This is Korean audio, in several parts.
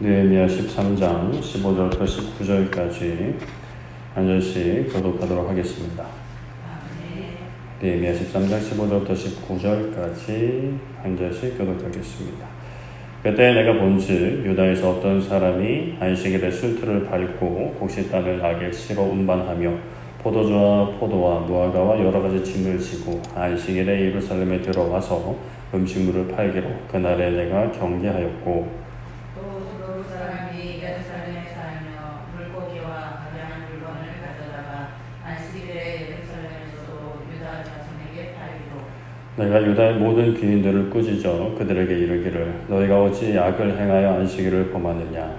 느헤미야 13장 15절부터 19절까지 한 절씩 교독하도록 하겠습니다. 느헤미야 13장 15절부터 19절까지 한 절씩 교독하겠습니다. 그때 내가 본즉 유다에서 어떤 사람이 안식일에 술틀을 밟고 곡식 땅을 나게 치러 운반하며 포도주와 포도와 무화과와 여러 가지 짐을 지고 안식일에 예루살렘에 들어와서 음식물을 팔기로 그날에 내가 경계하였고, 또 두로 사람이 예루살렘에 살며 물고기와 다양한 물건을 가져다가 안식일에 예루살렘에서도 유다 자손에게 팔기로 내가 유다의 모든 귀인들을 꾸짖어 그들에게 이르기를 너희가 어찌 악을 행하여 안식일을 범하느냐.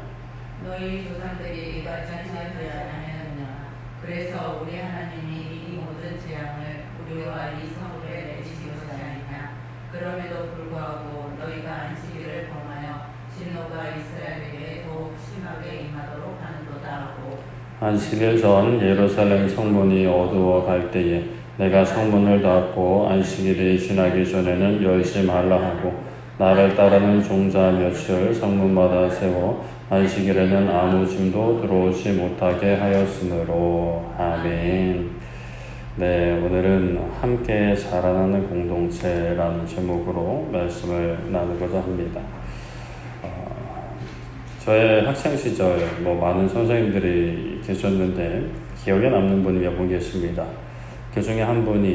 너희 조상들이 지키지 아니하였느냐. 그래서 우리 하나님이 이 모든 재앙을 우리와 이 성읍에 내리신 것이 아니냐. 그럼에도 불구하고 너희가 안식일을 범하여 진노가 이스라엘에게 더욱 심하게 임하도록 하는도다 하고, 안식일 전 예루살렘 성문이 어두워 갈 때에 내가 성문을 닫고 안식일이 지나기 전에는 열지 말라 하고 나를 따르는 종자 몇을 성문마다 세워 안식일에는 아무 짐도 들어오지 못하게 하였으므로. 아멘. 네, 오늘은 함께 자라나는 공동체라는 제목으로 말씀을 나누고자 합니다. 저의 학창 시절 많은 선생님들이 계셨는데 기억에 남는 분이 몇 분 계십니다. 그 중에 한 분이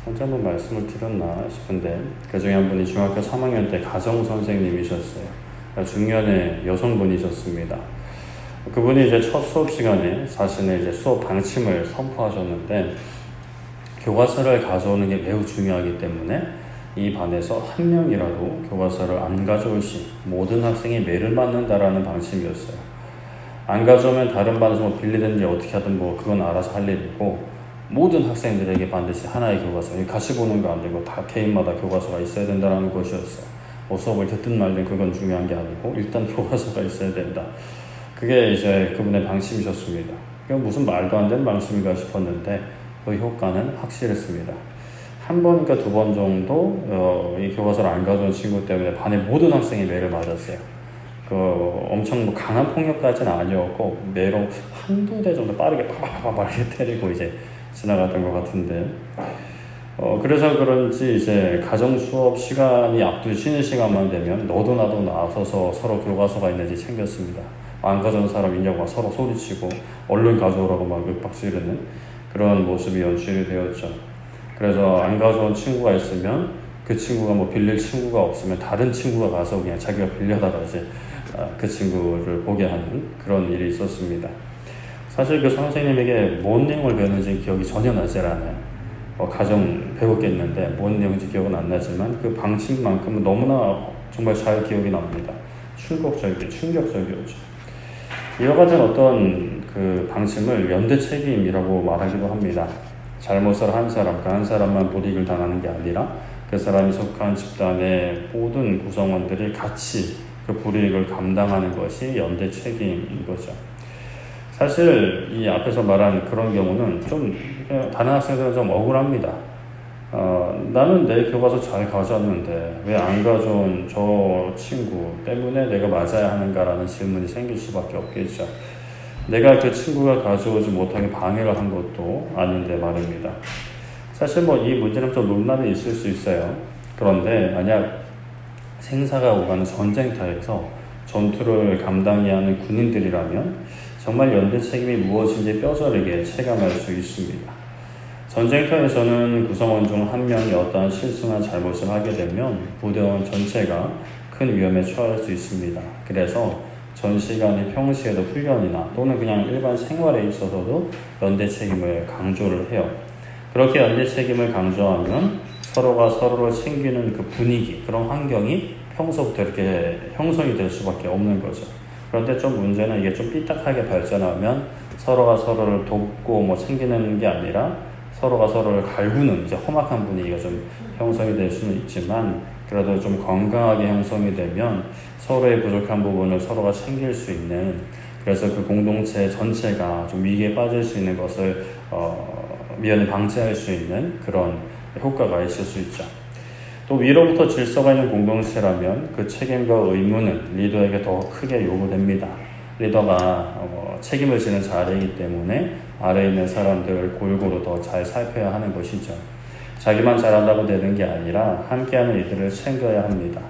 언제 한번 말씀을 드렸나 싶은데, 그 중에 한 분이 중학교 3학년 때 가정 선생님이셨어요. 중년의 여성분이셨습니다. 그분이 첫 수업 시간에 자신의 수업 방침을 선포하셨는데, 교과서를 가져오는 게 매우 중요하기 때문에 이 반에서 한 명이라도 교과서를 안 가져올 시 모든 학생이 매를 맞는다라는 방침이었어요. 안 가져오면 다른 반에서 빌리든지 어떻게 하든 그건 알아서 할 일이고, 모든 학생들에게 반드시 하나의 교과서, 같이 보는 거 안 되고 다 개인마다 교과서가 있어야 된다는 것이었어요. 수업을 듣든 말든 그건 중요한 게 아니고 일단 교과서가 있어야 된다. 그게 그분의 방침이셨습니다. 무슨 말도 안 되는 방침인가 싶었는데 그 효과는 확실했습니다. 한 번인가 두 번 정도 이 교과서를 안 가져온 친구 때문에 반의 모든 학생이 매를 맞았어요. 엄청 강한 폭력까지는 아니었고 매로 한두 대 정도 빠르게 파파파파 이렇게 때리고 지나갔던 것 같은데, 그래서 그런지 가정 수업 시간이 앞두고 쉬는 시간만 되면 너도 나도 나서서 서로 교과서가 있는지 챙겼습니다. 안 가져온 사람 있냐고 서로 소리치고 얼른 가져오라고 윽박 지르는 그런 모습이 연출이 되었죠. 그래서 안 가져온 친구가 있으면 그 친구가 빌릴 친구가 없으면 다른 친구가 가서 그냥 자기가 빌려다가 그 친구를 보게 하는 그런 일이 있었습니다. 사실 그 선생님에게 뭔 내용을 배웠는지 기억이 전혀 나지 않아요. 가정 배웠겠는데 뭔 내용인지 기억은 안 나지만 그 방침만큼은 너무나 정말 잘 기억이 납니다. 충격적이었죠. 이와 같은 어떤 그 방침을 연대 책임이라고 말하기도 합니다. 잘못을 한 사람, 한 사람만 불이익을 당하는 게 아니라 그 사람이 속한 집단의 모든 구성원들이 같이 그 불이익을 감당하는 것이 연대 책임인 거죠. 사실 이 앞에서 말한 그런 경우는 다른 학생들은 좀 억울합니다. 나는 내 교과서 잘 가져왔는데 왜 안 가져온 저 친구 때문에 내가 맞아야 하는가라는 질문이 생길 수밖에 없겠죠. 내가 그 친구가 가져오지 못하게 방해를 한 것도 아닌데 말입니다. 사실 이 문제는 좀 논란이 있을 수 있어요. 그런데 만약 생사가 오가는 전쟁터에서 전투를 감당해야 하는 군인들이라면 정말 연대 책임이 무엇인지 뼈저리게 체감할 수 있습니다. 전쟁터에서는 구성원 중 한 명이 어떠한 실수나 잘못을 하게 되면 부대원 전체가 큰 위험에 처할 수 있습니다. 그래서 전 시간에 평시에도 훈련이나 또는 그냥 일반 생활에 있어서도 연대 책임을 강조를 해요. 그렇게 연대 책임을 강조하면 서로가 서로를 챙기는 그 분위기, 그런 환경이 평소부터 이렇게 형성이 될 수밖에 없는 거죠. 그런데 문제는 이게 삐딱하게 발전하면 서로가 서로를 돕고 챙기는 게 아니라 서로가 서로를 갈구는 험악한 분위기가 형성이 될 수는 있지만, 그래도 건강하게 형성이 되면 서로의 부족한 부분을 서로가 챙길 수 있는, 그래서 그 공동체 전체가 위기에 빠질 수 있는 것을 미연에 방지할 수 있는 그런 효과가 있을 수 있죠. 또 위로부터 질서가 있는 공동체라면 그 책임과 의무는 리더에게 더 크게 요구됩니다. 리더가 책임을 지는 자리이기 때문에 아래에 있는 사람들을 골고루 더 잘 살펴야 하는 것이죠. 자기만 잘한다고 되는 게 아니라 함께하는 이들을 챙겨야 합니다.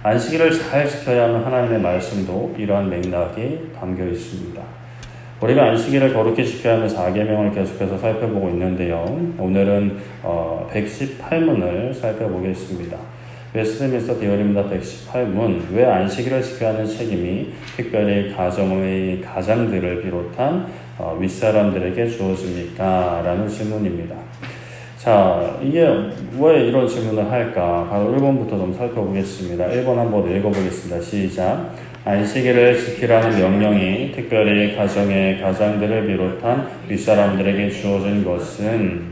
안식일을 잘 지켜야 하는 하나님의 말씀도 이러한 맥락이 담겨 있습니다. 우리가 안식일을 거룩히 지켜야 하는 4계명을 계속해서 살펴보고 있는데요. 오늘은 118문을 살펴보겠습니다. 웨스트민스터 디어리입니다. 118문. 왜 안식일을 지켜야 하는 책임이 특별히 가정의 가장들을 비롯한 윗사람들에게 주어집니까? 라는 질문입니다. 자, 이게 왜 이런 질문을 할까? 바로 1번부터 좀 살펴보겠습니다. 1번 한번 읽어보겠습니다. 시작. 안식일을 지키라는 명령이 특별히 가정의 가장들을 비롯한 윗사람들에게 주어진 것은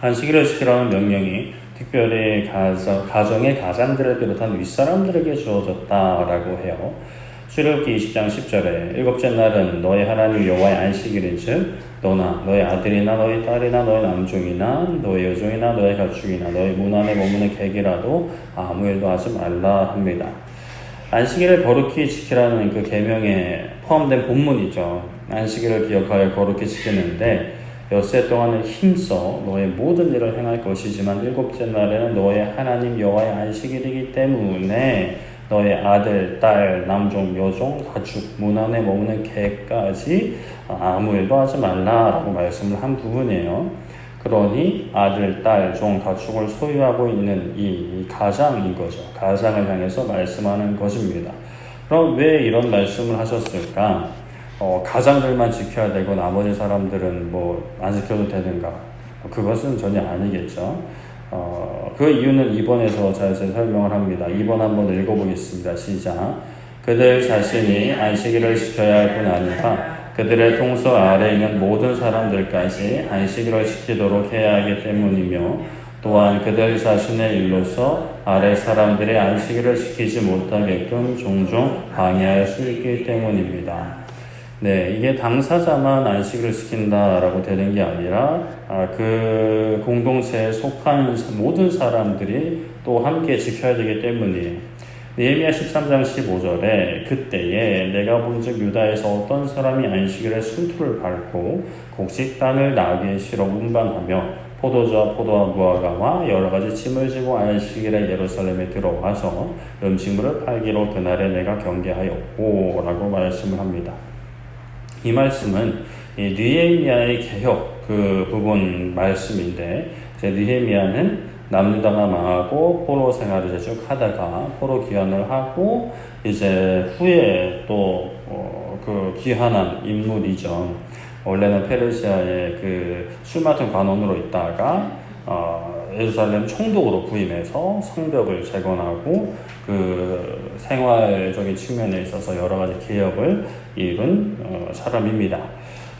안식일을 지키라는 명령이 특별히 가정의 가장들을 비롯한 윗사람들에게 주어졌다라고 해요. 출애굽기 20장 10절에 일곱째 날은 너희 하나님 여호와의 안식일인즉 너나 너희 아들이나 너희 딸이나 너희 남종이나 너희 여종이나 너희 가축이나 너희 문 안에 머무는 객이라도 아무 일도 하지 말라 합니다. 안식일을 거룩히 지키라는 그 계명에 포함된 본문이죠. 안식일을 기억하여 거룩히 지키는데 엿새 동안은 힘써 너의 모든 일을 행할 것이지만 일곱째 날에는 너의 하나님 여호와의 안식일이기 때문에 너의 아들, 딸, 남종, 여종, 가축, 문 안에 머무는 개까지 아무 일도 하지 말라라고 말씀을 한 부분이에요. 그러니 아들, 딸, 종, 가축을 소유하고 있는 이 가장인 거죠. 가장을 향해서 말씀하는 것입니다. 그럼 왜 이런 말씀을 하셨을까? 가장들만 지켜야 되고 나머지 사람들은 안 지켜도 되는가? 그것은 전혀 아니겠죠. 그 이유는 2번에서 자세히 설명을 합니다. 2번 한번 읽어보겠습니다. 시작. 그들 자신이 안식일을 지켜야 할 뿐 아니라 그들의 통솔 아래에 있는 모든 사람들까지 안식일을 지키도록 해야 하기 때문이며 또한 그들 자신의 일로서 아래 사람들의 안식일을 지키지 못하게끔 종종 방해할 수 있기 때문입니다. 이게 당사자만 안식일을 지킨다라고 되는 게 아니라 그 공동체에 속한 모든 사람들이 또 함께 지켜야 되기 때문이에요. 느헤미야 13장 15절에 그때에 내가 본즉 유다에서 어떤 사람이 안식일에 순투를 밟고 곡식단을 나귀에 실어 운반하며 포도주와 포도와 무화과와 여러 가지 짐을 지고 안식일에 예루살렘에 들어와서 음식물을 팔기로 그날에 내가 경계하였고 라고 말씀을 합니다. 이 말씀은 느헤미야의 개혁 그 부분 말씀인데 느헤미야는 남유다가 망하고 포로 생활을 쭉 하다가 포로 귀환을 하고 이제 후에 또 그 귀환한 인물이죠. 원래는 페르시아의 그 술 맡은 관원으로 있다가 예루살렘 총독으로 부임해서 성벽을 재건하고 그 생활적인 측면에 있어서 여러 가지 개혁을 이룬 사람입니다.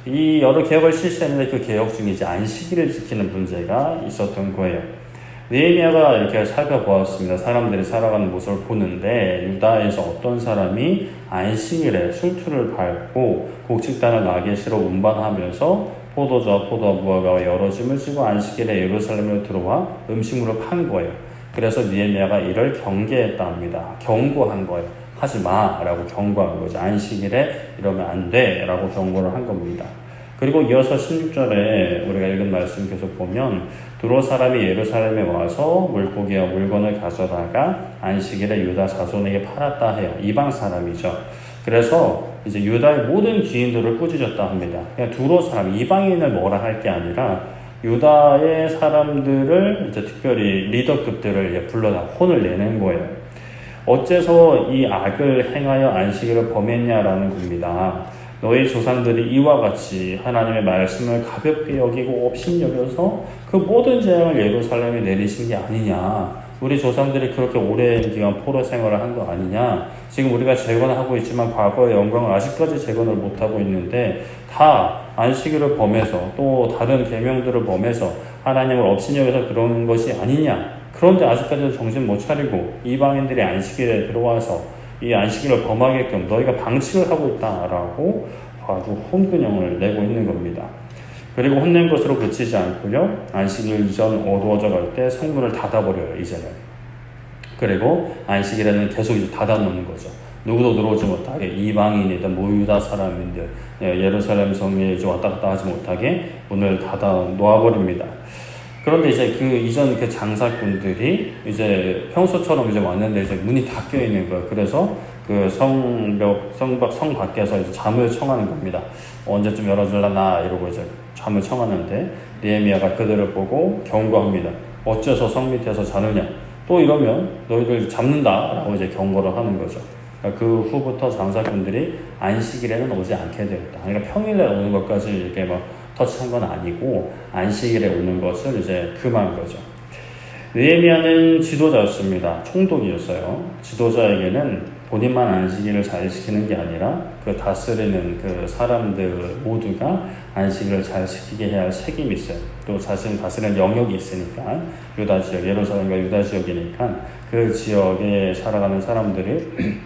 이 여러 개혁을 실시했는데 그 개혁 중에 이제 안식일을 지키는 문제가 있었던 거예요. 느헤미야가 이렇게 살펴보았습니다. 사람들이 살아가는 모습을 보는데 유다에서 어떤 사람이 안식일에 술투를 밟고 곡식단을 나귀에 실어 운반하면서 포도주와 포도와 무화과와 여러 짐을 지고 안식일에 예루살렘으로 들어와 음식물을 판 거예요. 그래서 느헤미야가 이를 경계했다 합니다. 경고한 거예요. 하지 마라고 경고한 거죠. 안식일에 이러면 안 돼라고 경고를 한 겁니다. 그리고 이어서 16절에 우리가 읽은 말씀 계속 보면 두로 사람이 예루살렘에 와서 물고기와 물건을 가져다가 안식일에 유다 자손에게 팔았다 해요. 이방 사람이죠. 그래서 이제 유다의 모든 귀인들을 꾸짖었다 합니다. 그냥 두로 사람, 이방인을 뭐라 할 게 아니라 유다의 사람들을 이제 특별히 리더급들을 불러다 혼을 내는 거예요. 어째서 이 악을 행하여 안식일을 범했냐라는 겁니다. 너희 조상들이 이와 같이 하나님의 말씀을 가볍게 여기고 업신여겨서 그 모든 재앙을 예루살렘에 내리신 게 아니냐. 우리 조상들이 그렇게 오랜 기간 포로 생활을 한 거 아니냐. 지금 우리가 재건을 하고 있지만 과거의 영광을 아직까지 재건을 못하고 있는데 다 안식일을 범해서 또 다른 계명들을 범해서 하나님을 업신여겨서 그런 것이 아니냐. 그런데 아직까지도 정신 못 차리고 이방인들이 안식일에 들어와서 이 안식일을 범하게끔 너희가 방치를 하고 있다라고 아주 혼근형을 내고 있는 겁니다. 그리고 혼낸 것으로 그치지 않고요. 안식일 전 어두워져 갈 때 성문을 닫아버려요, 이제는. 그리고 안식일에는 계속 이제 닫아놓는 거죠. 누구도 들어오지 못하게, 이방인이든 유다 사람인들, 예루살렘 성에 이제 왔다 갔다 하지 못하게 문을 닫아 놓아버립니다. 그런데 이제 그 이전 그 장사꾼들이 이제 평소처럼 이제 왔는데 이제 문이 닫혀 있는 거예요. 그래서 그 성 밖에서 이제 잠을 청하는 겁니다. 언제쯤 열어줄라나 이러고 이제 잠을 청하는데 느헤미야가 그들을 보고 경고합니다. 어째서 성 밑에서 자느냐? 또 이러면 너희들 잡는다라고 이제 경고를 하는 거죠. 그러니까 그 후부터 장사꾼들이 안식일에는 오지 않게 되었다. 그러니까 평일에 오는 것까지 이렇게 막 터치한 건 아니고 안식일에 오는 것을 이제 금한 거죠. 느헤미야는 지도자였습니다. 총독이었어요. 지도자에게는 본인만 안식일을 잘 지키는 게 아니라 그 다스리는 그 사람들 모두가 안식일을 잘 지키게 해야 할 책임이 있어요. 또 자신이 다스리는 영역이 있으니까 유다 지역, 예루살렘과 유다 지역이니까 그 지역에 살아가는 사람들이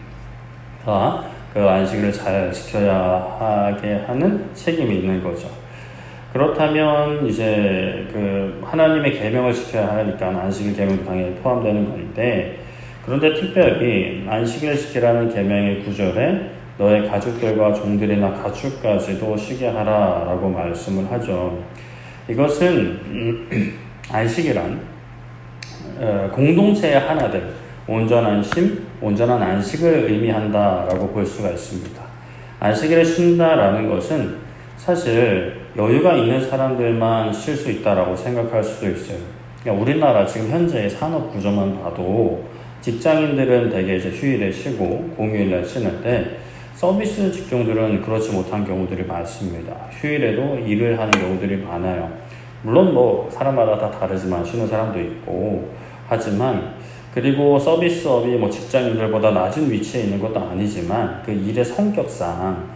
다 그 안식일을 잘 지켜야 하게 하는 책임이 있는 거죠. 그렇다면 이제 그 하나님의 계명을 지켜야 하니까 안식일 계명도 당연히 포함되는 건데, 그런데 특별히 안식일 지키라는 계명의 구절에 너의 가족들과 종들이나 가축까지도 쉬게 하라라고 말씀을 하죠. 이것은 안식이란 공동체의 하나됨, 온전한 심, 온전한 안식을 의미한다라고 볼 수가 있습니다. 안식일을 쉰다라는 것은 사실 여유가 있는 사람들만 쉴 수 있다라고 생각할 수도 있어요. 그러니까 우리나라 지금 현재의 산업 구조만 봐도 직장인들은 대개 이제 휴일에 쉬고 공휴일에 쉬는데 서비스 직종들은 그렇지 못한 경우들이 많습니다. 휴일에도 일을 하는 경우들이 많아요. 물론 뭐 사람마다 다 다르지만 쉬는 사람도 있고 하지만, 그리고 서비스업이 뭐 직장인들보다 낮은 위치에 있는 것도 아니지만 그 일의 성격상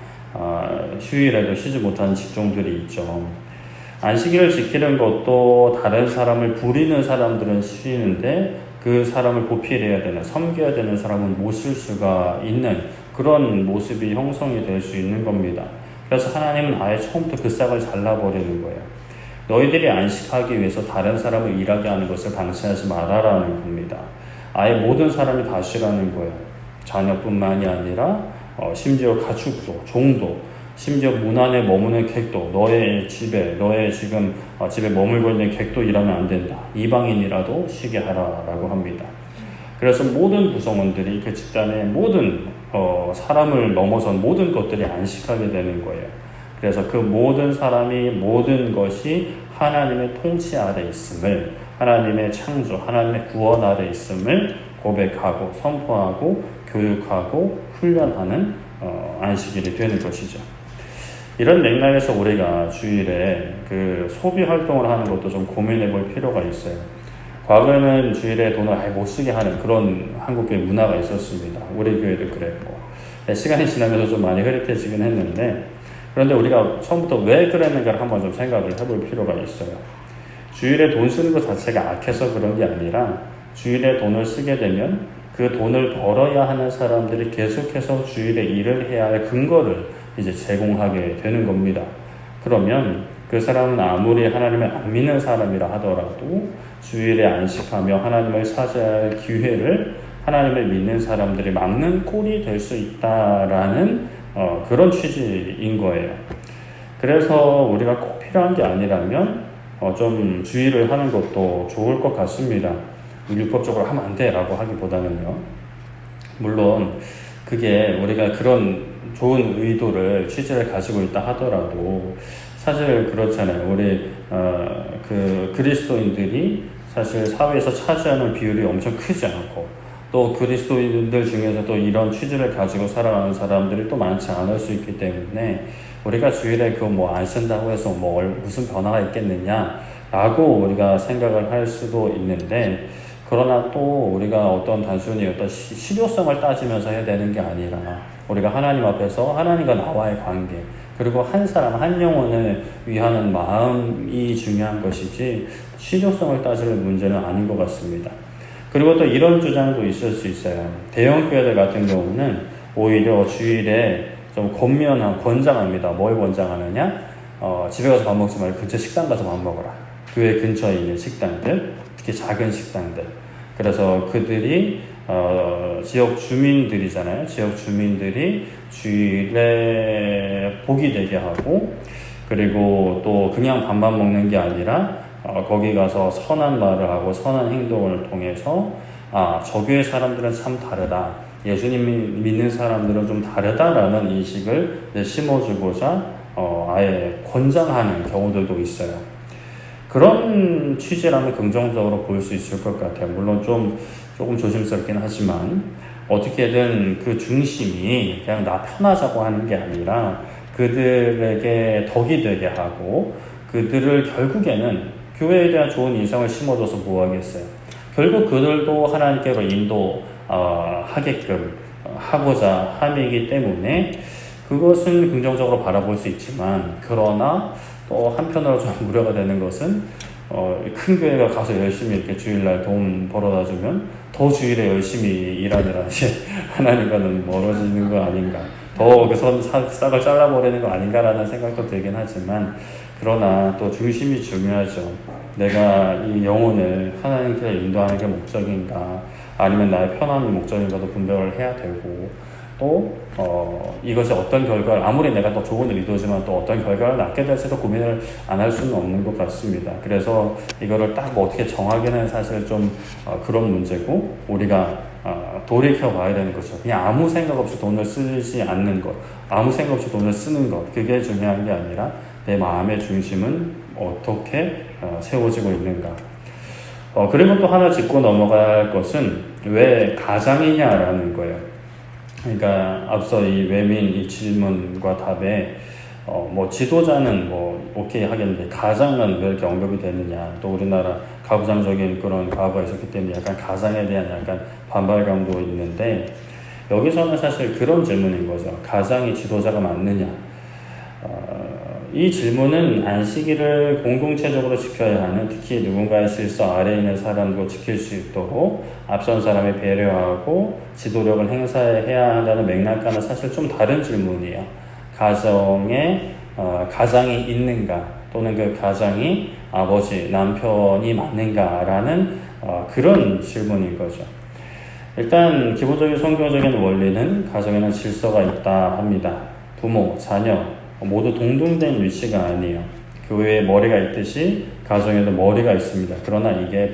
휴일에도 쉬지 못하는 직종들이 있죠. 안식일을 지키는 것도 다른 사람을 부리는 사람들은 쉬는데 그 사람을 보필해야 되는, 섬겨야 되는 사람은 못 쉴 수가 있는 그런 모습이 형성이 될 수 있는 겁니다. 그래서 하나님은 아예 처음부터 그 싹을 잘라버리는 거예요. 너희들이 안식하기 위해서 다른 사람을 일하게 하는 것을 방치하지 말아라는 겁니다. 아예 모든 사람이 다 쉬라는 거예요. 자녀뿐만이 아니라 심지어 가축도, 종도, 심지어 문 안에 머무는 객도, 너의 지금 집에 머물고 있는 객도 일하면 안 된다. 이방인이라도 쉬게 하라라고 합니다. 그래서 모든 구성원들이 그 집단의 모든 사람을 넘어선 모든 것들이 안식하게 되는 거예요. 그래서 그 모든 사람이 모든 것이 하나님의 통치 아래 있음을, 하나님의 창조, 하나님의 구원 아래 있음을 고백하고 선포하고 교육하고 훈련하는 안식일이 되는 것이죠. 이런 맥락에서 우리가 주일에 그 소비 활동을 하는 것도 좀 고민해 볼 필요가 있어요. 과거에는 주일에 돈을 아예 못 쓰게 하는 그런 한국의 문화가 있었습니다. 우리 교회도 그랬고. 시간이 지나면서 좀 많이 흐릿해지긴 했는데, 그런데 우리가 처음부터 왜 그랬는가를 한번 좀 생각을 해볼 필요가 있어요. 주일에 돈 쓰는 것 자체가 악해서 그런 게 아니라 주일에 돈을 쓰게 되면 그 돈을 벌어야 하는 사람들이 계속해서 주일에 일을 해야 할 근거를 이제 제공하게 되는 겁니다. 그러면 그 사람은 아무리 하나님을 안 믿는 사람이라 하더라도 주일에 안식하며 하나님을 찾아야 할 기회를 하나님을 믿는 사람들이 막는 꼴이 될 수 있다라는 그런 취지인 거예요. 그래서 우리가 꼭 필요한 게 아니라면 좀 주의를 하는 것도 좋을 것 같습니다. 율법적으로 하면 안 돼 라고 하기보다는요. 물론 그게 우리가 그런 좋은 의도를, 취지를 가지고 있다 하더라도 사실 그렇잖아요. 우리 그 그리스도인들이 사실 사회에서 차지하는 비율이 엄청 크지 않고, 또 그리스도인들 중에서도 이런 취지를 가지고 살아가는 사람들이 또 많지 않을 수 있기 때문에 우리가 주일에 그거 뭐 안 쓴다고 해서 뭐 무슨 변화가 있겠느냐라고 우리가 생각을 할 수도 있는데, 그러나 또 우리가 어떤 단순히 어떤 실효성을 따지면서 해야 되는 게 아니라 우리가 하나님 앞에서 하나님과 나와의 관계, 그리고 한 사람 한 영혼을 위하는 마음이 중요한 것이지 실효성을 따질 문제는 아닌 것 같습니다. 그리고 또 이런 주장도 있을 수 있어요. 대형 교회들 같은 경우는 오히려 주일에 좀 권면한, 권장합니다. 뭘 권장하느냐? 집에 가서 밥 먹지 말고 근처 식당 가서 밥 먹어라. 교회 근처에 있는 식당들, 특히 작은 식당들. 그래서 그들이 지역 주민들이잖아요. 지역 주민들이 주일에 복이 되게 하고, 그리고 또 그냥 밥만 먹는 게 아니라 거기 가서 선한 말을 하고 선한 행동을 통해서 저 교회 사람들은 참 다르다. 예수님 믿는 사람들은 좀 다르다라는 인식을 심어주고자 아예 권장하는 경우들도 있어요. 그런 취지라면 긍정적으로 볼 수 있을 것 같아요. 물론 조금 조심스럽긴 하지만 어떻게든 그 중심이 그냥 나 편하자고 하는 게 아니라 그들에게 덕이 되게 하고 그들을 결국에는 교회에 대한 좋은 인상을 심어줘서 뭐 하겠어요. 결국 그들도 하나님께로 인도하게끔 하고자 함이기 때문에 그것은 긍정적으로 바라볼 수 있지만, 그러나 또 한편으로 좀 우려가 되는 것은 큰 교회가 가서 열심히 이렇게 주일날 돈 벌어다 주면 더 주일에 열심히 일하느라 이제 하나님과는 멀어지는 거 아닌가, 더 그 싹을 잘라버리는 거 아닌가라는 생각도 들긴 하지만, 그러나 또 중심이 중요하죠. 내가 이 영혼을 하나님께 인도하는 게 목적인가, 아니면 나의 편함이 목적인가도 분별을 해야 되고, 또 이것이 어떤 결과를, 아무리 내가 또 좋은 의도지만 또 어떤 결과를 낳게 될지도 고민을 안 할 수는 없는 것 같습니다. 그래서 이거를 딱 어떻게 정하기는 사실 좀 그런 문제고, 우리가 돌이켜 봐야 되는 거죠. 그냥 아무 생각 없이 돈을 쓰지 않는 것, 아무 생각 없이 돈을 쓰는 것, 그게 중요한 게 아니라 내 마음의 중심은 어떻게 세워지고 있는가. 그리고 또 하나 짚고 넘어갈 것은 왜 가장이냐라는 거예요. 그러니까 앞서 이 외민 이 질문과 답에 뭐 지도자는 뭐 오케이 하겠는데 가장은 왜 이렇게 언급이 되느냐, 또 우리나라 가부장적인 그런 과거가 있었기 때문에 약간 가장에 대한 약간 반발감도 있는데, 여기서는 사실 그런 질문인 거죠. 가장이 지도자가 맞느냐. 이 질문은 안식일을 공동체적으로 지켜야 하는, 특히 누군가의 질서 아래에 있는 사람도 지킬 수 있도록 앞선 사람을 배려하고 지도력을 행사해야 한다는 맥락과는 사실 좀 다른 질문이에요. 가정에 가장이 있는가, 또는 그 가장이 아버지, 남편이 맞는가라는 그런 질문인 거죠. 일단 기본적인 성경적인 원리는 가정에는 질서가 있다 합니다. 부모, 자녀 모두 동등된 위치가 아니에요. 교회에 머리가 있듯이 가정에도 머리가 있습니다. 그러나 이게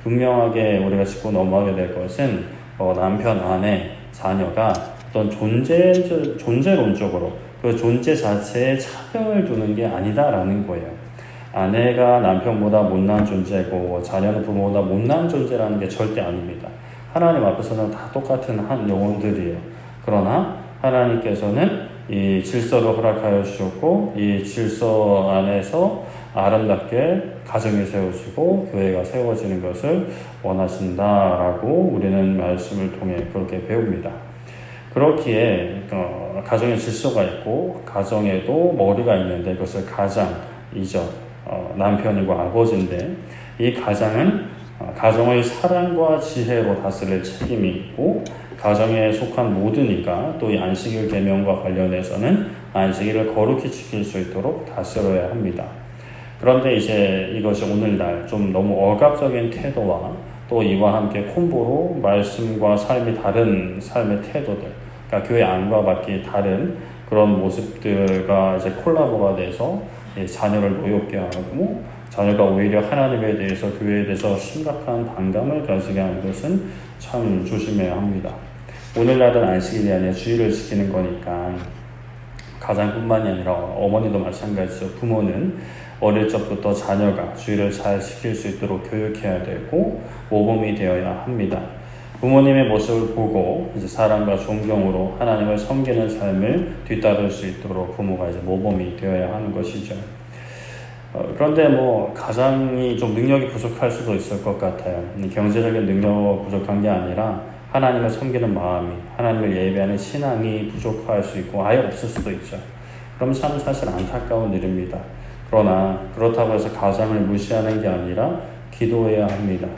분명하게 우리가 짚고 넘어가게 될 것은 남편, 아내, 자녀가 어떤 존재론적으로 그 존재 자체에 차별을 두는 게 아니다라는 거예요. 아내가 남편보다 못난 존재고 자녀는 부모보다 못난 존재라는 게 절대 아닙니다. 하나님 앞에서는 다 똑같은 한 영혼들이에요. 그러나 하나님께서는 이 질서를 허락하여 주셨고, 이 질서 안에서 아름답게 가정이 세워지고 교회가 세워지는 것을 원하신다라고 우리는 말씀을 통해 그렇게 배웁니다. 그렇기에 가정에 질서가 있고 가정에도 머리가 있는데, 그것을 가장이죠. 남편이고 아버지인데, 이 가장은 가정을 사랑과 지혜로 다스릴 책임이 있고, 가정에 속한 모든 이가 또 이 안식일 계명과 관련해서는 안식일을 거룩히 지킬 수 있도록 다스려야 합니다. 그런데 이제 이것이 오늘날 좀 너무 억압적인 태도와 또 이와 함께 콤보로 말씀과 삶이 다른 삶의 태도들, 그러니까 교회 안과 밖이 다른 그런 모습들과 이제 콜라보가 돼서 자녀를 노엽게 하고, 자녀가 오히려 하나님에 대해서, 교회에 대해서 심각한 반감을 가지게 하는 것은 참 조심해야 합니다. 오늘날은 안식일이 아니라 주일을 지키는 거니까 가장뿐만이 아니라 어머니도 마찬가지죠. 부모는 어릴 적부터 자녀가 주일을 잘 지킬 수 있도록 교육해야 되고 모범이 되어야 합니다. 부모님의 모습을 보고 이제 사랑과 존경으로 하나님을 섬기는 삶을 뒤따를 수 있도록 부모가 이제 모범이 되어야 하는 것이죠. 그런데 뭐 가장이 좀 능력이 부족할 수도 있을 것 같아요. 경제적인 능력 부족한 게 아니라 하나님을 섬기는 마음이, 하나님을 예배하는 신앙이 부족할 수 있고 아예 없을 수도 있죠. 그럼 참 사실 안타까운 일입니다. 그러나 그렇다고 해서 가장을 무시하는 게 아니라 기도해야 합니다.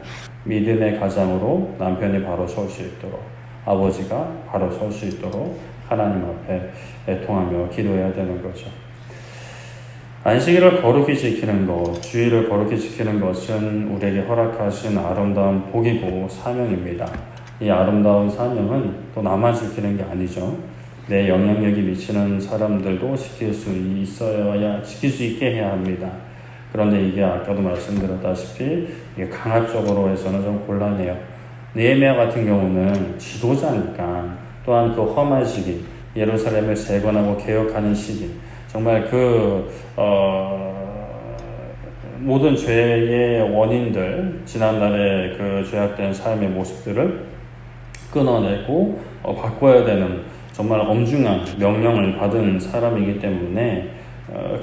믿음의 가장으로 남편이 바로 설 수 있도록, 아버지가 바로 설 수 있도록 하나님 앞에 애통하며 기도해야 되는 거죠. 안식일을 거룩히 지키는 것, 주일을 거룩히 지키는 것은 우리에게 허락하신 아름다운 복이고 사명입니다. 이 아름다운 사명은 또 나만 지키는 게 아니죠. 내 영향력이 미치는 사람들도 지킬 수 있게 해야 합니다. 그런데 이게 아까도 말씀드렸다시피 이게 강압적으로 해서는 좀 곤란해요. 느헤미야 같은 경우는 지도자니까 또한 그 험한 시기, 예루살렘을 재건하고 개혁하는 시기, 정말 모든 죄의 원인들, 지난날의 그 죄악된 삶의 모습들을 끊어내고 바꿔야 되는 정말 엄중한 명령을 받은 사람이기 때문에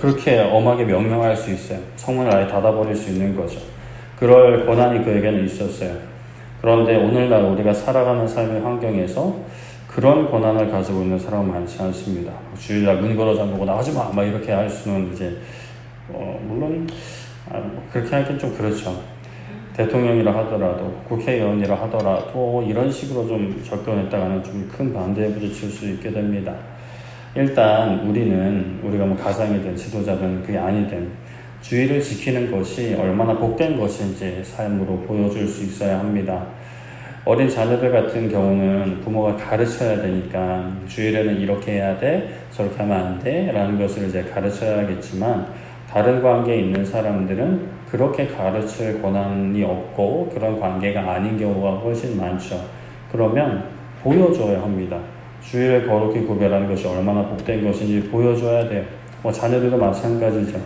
그렇게 엄하게 명령할 수 있어요. 성문을 아예 닫아버릴 수 있는 거죠. 그럴 권한이 그에게는 있었어요. 그런데 오늘날 우리가 살아가는 삶의 환경에서 그런 권한을 가지고 있는 사람은 많지 않습니다. 주일날 문 걸어 잠그고 나가지 마! 막 이렇게 할 수는 이제, 물론, 그렇게 하긴 좀 그렇죠. 대통령이라 하더라도, 국회의원이라 하더라도, 이런 식으로 좀 접근했다가는 좀 큰 반대에 부딪힐 수 있게 됩니다. 일단, 우리가 뭐 가장이든 지도자든 그게 아니든, 주의를 지키는 것이 얼마나 복된 것인지 삶으로 보여줄 수 있어야 합니다. 어린 자녀들 같은 경우는 부모가 가르쳐야 되니까 주일에는 이렇게 해야 돼, 저렇게 하면 안 돼 라는 것을 이제 가르쳐야겠지만 다른 관계에 있는 사람들은 그렇게 가르칠 권한이 없고 그런 관계가 아닌 경우가 훨씬 많죠. 그러면 보여줘야 합니다. 주일을 거룩히 구별하는 것이 얼마나 복된 것인지 보여줘야 돼요. 자녀들도 마찬가지죠.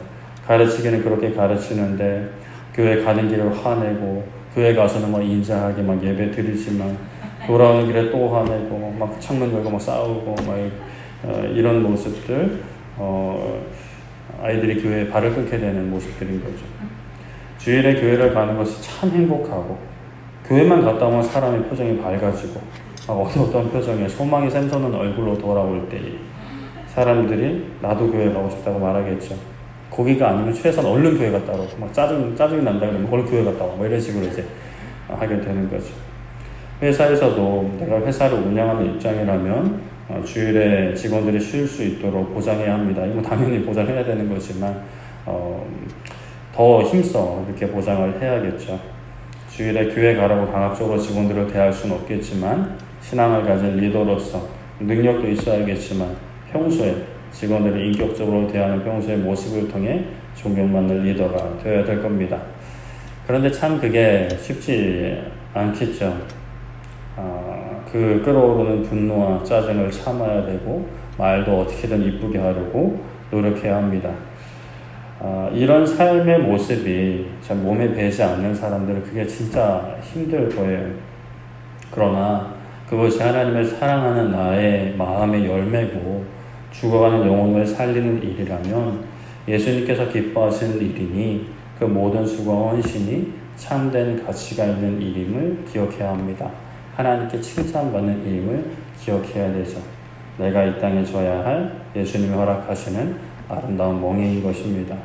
가르치기는 그렇게 가르치는데 교회 가는 길을 화내고 교회 가서는 막 인자하게 막 예배 드리지만 돌아오는 길에 또 화내고 막 창문 걸고 막 싸우고 막 이런 모습들, 아이들이 교회에 발을 끊게 되는 모습들인 거죠. 주일에 교회를 가는 것이 참 행복하고 교회만 갔다 오면 사람의 표정이 밝아지고 어떤 표정에 소망이 샘솟는 얼굴로 돌아올 때 사람들이 나도 교회 가고 싶다고 말하겠죠. 거기가 아니면 최소한 얼른 교회 갔다 오고 막 짜증이 난다 그러면 얼른 교회 갔다 오고 이런 식으로 이제 하게 되는 거죠. 회사에서도 내가 회사를 운영하는 입장이라면 주일에 직원들이 쉴 수 있도록 보장해야 합니다. 이거 당연히 보장해야 되는 거지만 더 힘써 이렇게 보장을 해야겠죠. 주일에 교회 가라고 강압적으로 직원들을 대할 수는 없겠지만 신앙을 가진 리더로서 능력도 있어야겠지만 평소에 직원들을 인격적으로 대하는 평소의 모습을 통해 존경받는 리더가 되어야 될 겁니다. 그런데 참 그게 쉽지 않겠죠. 그 끌어오르는 분노와 짜증을 참아야 되고 말도 어떻게든 이쁘게 하려고 노력해야 합니다. 이런 삶의 모습이 참 몸에 배지 않는 사람들은 그게 진짜 힘들 거예요. 그러나 그것이 하나님을 사랑하는 나의 마음의 열매고 죽어가는 영혼을 살리는 일이라면 예수님께서 기뻐하시는 일이니 그 모든 수고와 헌신이 참된 가치가 있는 일임을 기억해야 합니다. 하나님께 칭찬받는 일임을 기억해야 되죠. 내가 이 땅에 져야 할 예수님이 허락하시는 아름다운 멍에인 것입니다.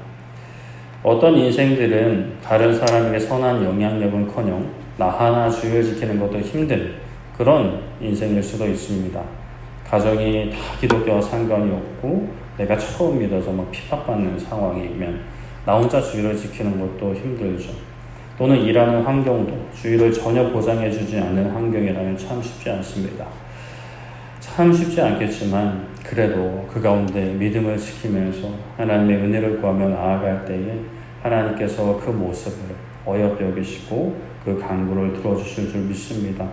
어떤 인생들은 다른 사람에게 선한 영향력은커녕 나 하나 주의를 지키는 것도 힘든 그런 인생일 수도 있습니다. 가정이 다 기독교와 상관이 없고 내가 처음 믿어서 막 핍박받는 상황이면 나 혼자 주의를 지키는 것도 힘들죠. 또는 일하는 환경도 주의를 전혀 보장해주지 않는 환경이라면 참 쉽지 않습니다. 참 쉽지 않겠지만 그래도 그 가운데 믿음을 지키면서 하나님의 은혜를 구하며 나아갈 때에 하나님께서 그 모습을 어여삐 여기시고 그 간구를 들어주실 줄 믿습니다.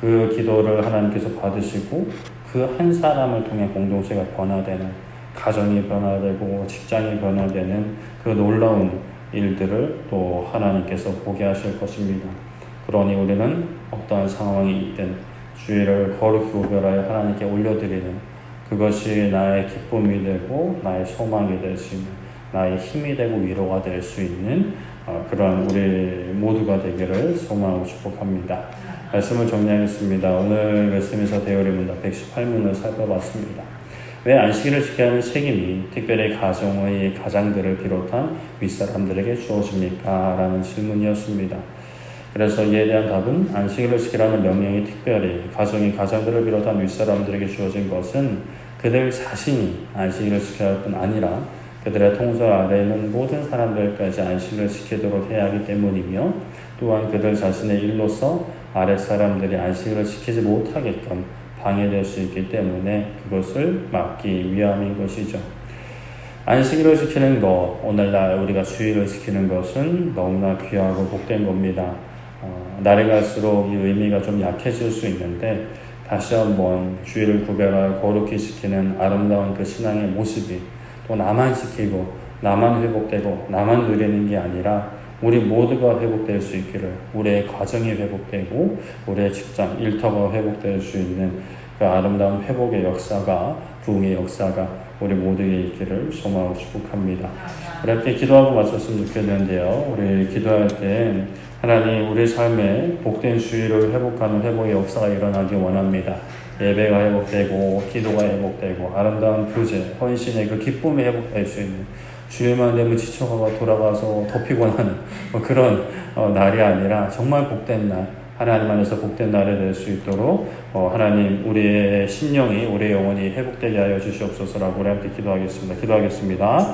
그 기도를 하나님께서 받으시고 그 한 사람을 통해 공동체가 변화되는, 가정이 변화되고 직장이 변화되는 그 놀라운 일들을 또 하나님께서 보게 하실 것입니다. 그러니 우리는 어떠한 상황이 있든 주의를 거룩히 구별하여 하나님께 올려드리는 그것이 나의 기쁨이 되고 나의 소망이 될 수 있는, 나의 힘이 되고 위로가 될 수 있는 그러한 우리 모두가 되기를 소망하고 축복합니다. 말씀을 정리하겠습니다. 오늘 말씀에서 대열의 문답 118문을 살펴봤습니다. 왜 안식일을 지켜야 하는 책임이 특별히 가정의 가장들을 비롯한 윗사람들에게 주어집니까? 라는 질문이었습니다. 그래서 이에 대한 답은 안식일을 지키라는 명령이 특별히 가정의 가장들을 비롯한 윗사람들에게 주어진 것은 그들 자신이 안식일을 지켜야 할 뿐 아니라 그들의 통솔 아래에 있는 모든 사람들까지 안식을 지키도록 해야 하기 때문이며 또한 그들 자신의 일로서 아랫사람들이 안식을 지키지 못하게끔 방해될 수 있기 때문에 그것을 막기 위함인 것이죠. 안식일을 지키는 것, 오늘날 우리가 주일을 지키는 것은 너무나 귀하고 복된 겁니다. 날이 갈수록 이 의미가 좀 약해질 수 있는데 다시 한번 주일을 구별하여 거룩히 지키는 아름다운 그 신앙의 모습이 또 나만 지키고 나만 회복되고 나만 누리는 게 아니라 우리 모두가 회복될 수 있기를, 우리의 가정이 회복되고 우리의 직장, 일터가 회복될 수 있는 그 아름다운 회복의 역사가, 부흥의 역사가 우리 모두에게 있기를 소망하고 축복합니다. 이렇게 기도하고 마쳤으면 좋겠는데요. 우리 기도할 때 하나님 우리 삶에 복된 주의를 회복하는 회복의 역사가 일어나기 원합니다. 예배가 회복되고 기도가 회복되고 아름다운 교제, 헌신의 그 기쁨이 회복될 수 있는, 주일만 되면 지쳐가고 돌아가서 더 피곤하는 그런 날이 아니라 정말 복된 날, 하나님 안에서 복된 날이 될 수 있도록 하나님 우리의 심령이, 우리의 영혼이 회복되게 하여 주시옵소서라고 우리 함께 기도하겠습니다.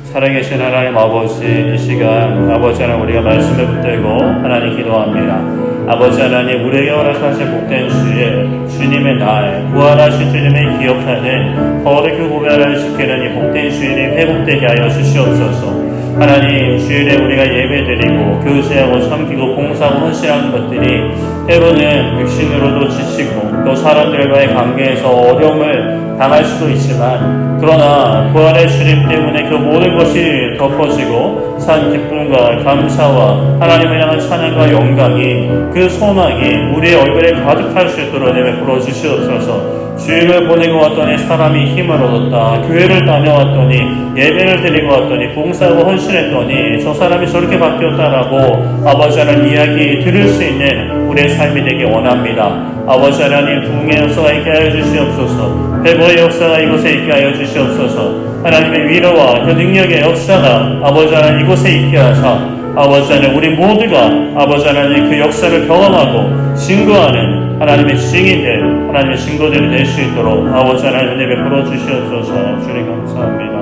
살아계신 하나님 아버지, 이 시간 아버지 하나님 우리가 말씀을 붙들고 하나님 기도합니다. 아버지 하나님 우리에게 허락하신 복된 주의 주님의 날, 부활하신 주님의 기억하는 거룩히 구별을 지키는 이 복된 주일이 회복되게 하여 주시옵소서. 하나님 주일에 우리가 예배드리고 교제하고 섬기고 봉사하고 헌신하는 것들이 때로는 육신으로도 지치고 또 사람들과의 관계에서 어려움을 당할 수도 있지만, 그러나 부활의 주님 때문에 그 모든 것이 덮어지고 산 기쁨과 감사와 하나님을 향한 찬양과 영광이, 그 소망이 우리의 얼굴에 가득할 수 있도록 베풀어 주시옵소서. 주일을 보내고 왔더니 사람이 힘을 얻었다, 교회를 다녀왔더니 예배를 드리고 왔더니 봉사하고 헌신했더니 저 사람이 저렇게 바뀌었다라고 아버지 하나님 이야기 들을 수 있는 우리의 삶이 되기 원합니다. 아버지 하나님 부흥의 역사가 있게 하여 주시옵소서. 회복의 역사가 이곳에 있게 하여 주시옵소서. 하나님의 위로와 그 능력의 역사가 아버지 하나님 이곳에 있게 하사 아버지 하나님 우리 모두가 아버지 하나님 그 역사를 경험하고 증거하는 하나님의 증인들, 하나님의 증거들이 될 수 있도록 아버지 하나님 은혜 베풀어 주시옵소서. 주님 감사합니다.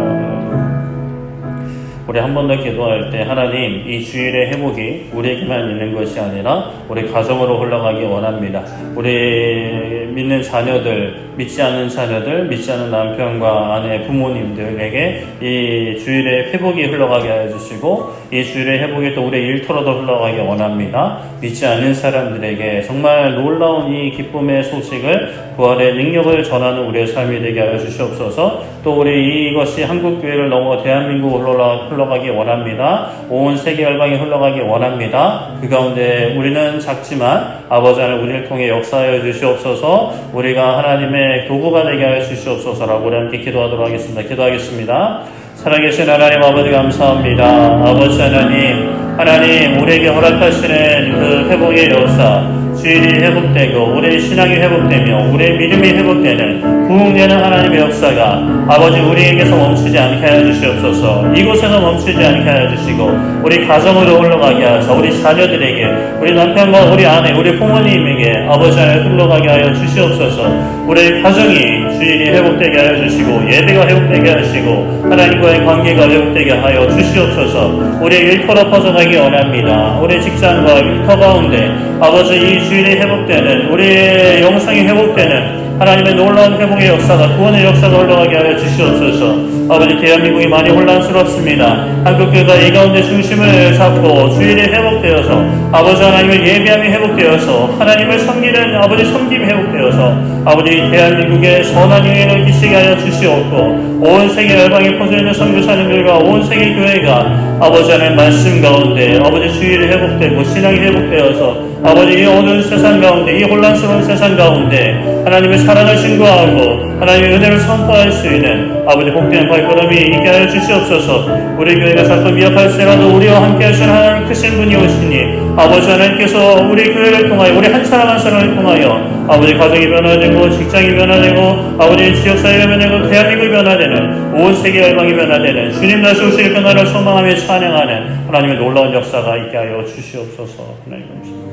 우리 한 번 더 기도할 때 하나님 이 주일의 회복이 우리에게만 있는 것이 아니라 우리 가정으로 흘러가기 원합니다. 우리 믿는 자녀들, 믿지 않는 자녀들, 믿지 않는 남편과 아내, 부모님들에게 이 주일의 회복이 흘러가게 하여 주시고 이 주일의 회복이 또 우리 일터로도 흘러가기 원합니다. 믿지 않는 사람들에게 정말 놀라운 이 기쁨의 소식을, 부활의 능력을 전하는 우리의 삶이 되게 하여 주시옵소서. 또 우리 이것이 한국교회를 넘어 대한민국으로 흘러가기 원합니다. 온 세계 열방에 흘러가기 원합니다. 그 가운데 우리는 작지만 아버지 하나님 우리를 통해 역사하여 주시옵소서. 우리가 하나님의 도구가 되게 하여 주시옵소서라고 우리 함께 기도하겠습니다. 살아계신 하나님 아버지 감사합니다. 아버지 하나님 우리에게 허락하시는 그 회복의 역사, 주일이 회복되고 우리의 신앙이 회복되며 우리의 믿음이 회복되는 부흥되는 하나님의 역사가 아버지 우리에게서 멈추지 않게 하여 주시옵소서. 이곳에서 멈추지 않게 하여 주시고 우리 가정으로 흘러가게 하셔서 우리 자녀들에게, 우리 남편과 우리 아내, 우리 부모님에게 아버지 하나님 흘러가게 하여 주시옵소서. 우리 가정이 주일이 회복되게 하여 주시고 예배가 회복되게 하시고 하나님과의 관계가 회복되게 하여 주시옵소서. 우리의 일터로 퍼져가기 원합니다. 우리 직장과 일터 가운데 아버지 이 주일이 회복되는, 우리의 영성이 회복되는 하나님의 놀라운 회복의 역사가, 구원의 역사가 흘러가게 하여 주시옵소서. 아버지 대한민국이 많이 혼란스럽습니다. 한국교회가 이 가운데 중심을 잡고 주일이 회복되어서 아버지 하나님을 예배함이 회복되어서 하나님을 섬기는 아버지 섬김이 회복되어서 아버지 대한민국에 선한 영향을 끼치게 하여 주시옵고 온 세계 열방에 퍼져있는 선교사님들과 온 세계 교회가 아버지 하나님 말씀 가운데 아버지 주일이 회복되고 신앙이 회복되어서 아버지 이 어두운 세상 가운데, 이 혼란스러운 세상 가운데 하나님의 사랑을 증거하고 하나님의 은혜를 선포할 수 있는 아버지 복된 발걸음이 있게 하여 주시옵소서. 우리 교회가 자꾸 미약할지라도 우리와 함께 하시는 하나님 크신 분이 오시니 아버지 하나님께서 우리 교회를 통하여, 우리 한 사람 한 사람을 통하여 아버지 가정이 변화되고 직장이 변화되고 아버지 지역사회가 변화되고 대한민국이 변화되는, 온 세계 열방이 변화되는 주님 다시 오실 변화를 소망하며 찬양하는 하나님의 놀라운 역사가 있게 하여 주시옵소서. 하나님 감사합니다.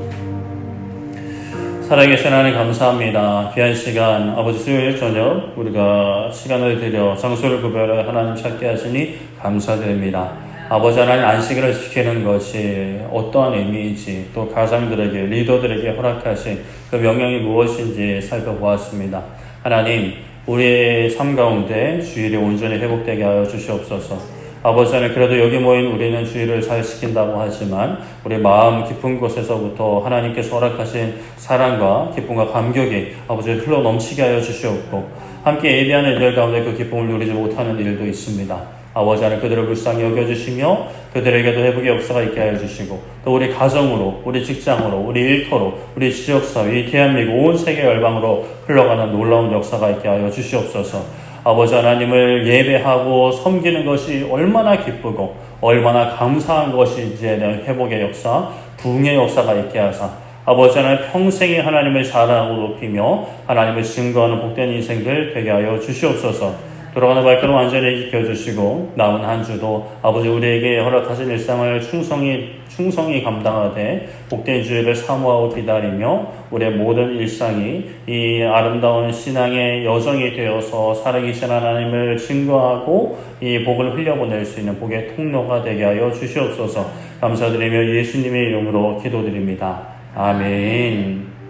살아계신 하나님 감사합니다. 귀한 시간 아버지 수요일 저녁 우리가 시간을 들여 장소를 구별해 하나님 찾게 하시니 감사드립니다. 아버지 하나님 안식일을 지키는 것이 어떠한 의미인지 또 가장들에게 리더들에게 허락하신 그 명령이 무엇인지 살펴보았습니다. 하나님 우리의 삶 가운데 주일이 온전히 회복되게 하여 주시옵소서. 아버지 하나님 그래도 여기 모인 우리는 주일을 잘 지킨다고 하지만 우리 마음 깊은 곳에서부터 하나님께서 허락하신 사랑과 기쁨과 감격이 아버지 흘러 넘치게 하여 주시옵고 함께 예배하는 이들 가운데 그 기쁨을 누리지 못하는 일도 있습니다. 아버지 하나님 그들을 불쌍히 여겨주시며 그들에게도 회복의 역사가 있게 하여 주시고 또 우리 가정으로 우리 직장으로 우리 일터로 우리 지역사회 이 대한민국 온 세계 열방으로 흘러가는 놀라운 역사가 있게 하여 주시옵소서. 아버지 하나님을 예배하고 섬기는 것이 얼마나 기쁘고 얼마나 감사한 것인지에 대한 회복의 역사, 부흥의 역사가 있게 하사 아버지 하나님 평생에 하나님을 자랑하고 높이며 하나님을 증거하는 복된 인생들 되게 하여 주시옵소서. 돌아가는 발걸음 완전히 지켜주시고 남은 한 주도 아버지 우리에게 허락하신 일상을 충성히 감당하되 복된 주일을 사모하고 기다리며 우리의 모든 일상이 이 아름다운 신앙의 여정이 되어서 살아계신 하나님을 증거하고 이 복을 흘려보낼 수 있는 복의 통로가 되게 하여 주시옵소서. 감사드리며 예수님의 이름으로 기도드립니다. 아멘.